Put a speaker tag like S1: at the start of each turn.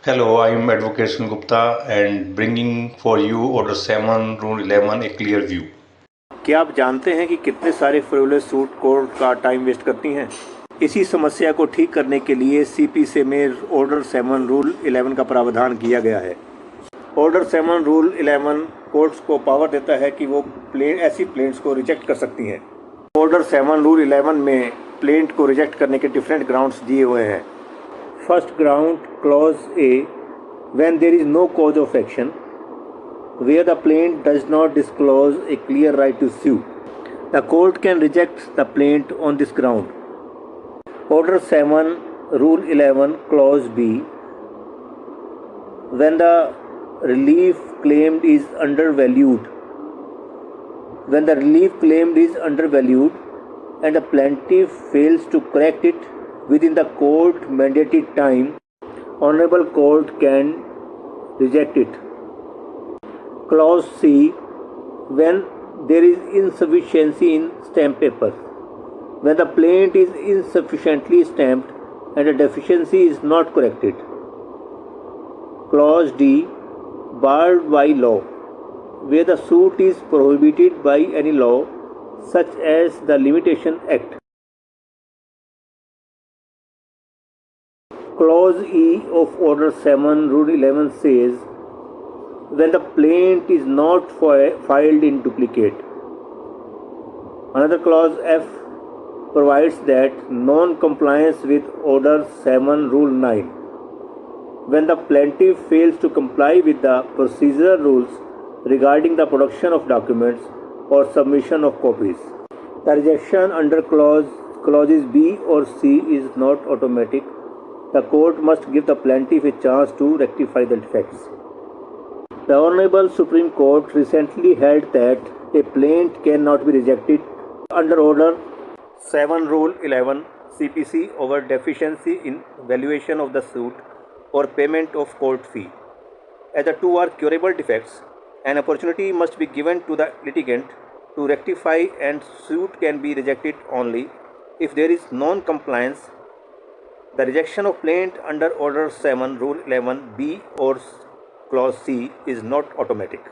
S1: Hello, I am Advocate Sun Gupta and bringing for you Order 7, Rule 11, a clear view.
S2: क्या आप जानते हैं कि कितने सारे फ्रिवोलस सूट कोर्ट का टाइम वेस्ट करती हैं? इसी समस्या को ठीक करने के लिए सीपीसी में ऑर्डर 7 रूल 11 का प्रावधान किया गया है। ऑर्डर 7 रूल 11 कोर्ट्स को पावर देता है कि वो ऐसी प्लेंट्स को रिजेक्ट कर सकती हैं। ऑर्डर 7 रूल 11 में प्लेंट को रिजेक्ट करने के डिफरेंट ग्राउंड्स दिए हुए हैं। First ground clause A, when there is no cause of action where the plaint does not disclose a clear right to sue. The court can reject the plaint on this ground. Order 7, Rule 11, Clause B. When the relief claimed is undervalued, and the plaintiff fails to correct it within the court mandated time, Honorable Court can reject it. Clause C, when there is insufficiency in stamp paper, when the plaint is insufficiently stamped and a deficiency is not corrected. Clause D, barred by law, where the suit is prohibited by any law such as the Limitation Act. Clause E of Order 7, Rule 11 says, when the plaint is not filed in duplicate. Another clause F provides that non-compliance with Order 7 Rule 9, when the plaintiff fails to comply with the procedural rules regarding the production of documents or submission of copies. The rejection under clauses B or C is not automatic. The court must give the plaintiff a chance to rectify the defects. The Honorable Supreme Court recently held that a plaint cannot be rejected under Order 7 Rule 11 CPC over deficiency in valuation of the suit or payment of court fee. As the two are curable defects, an opportunity must be given to the litigant to rectify, and suit can be rejected only if there is non-compliance. The rejection of plaint under Order 7 Rule 11 B or Clause C is not automatic.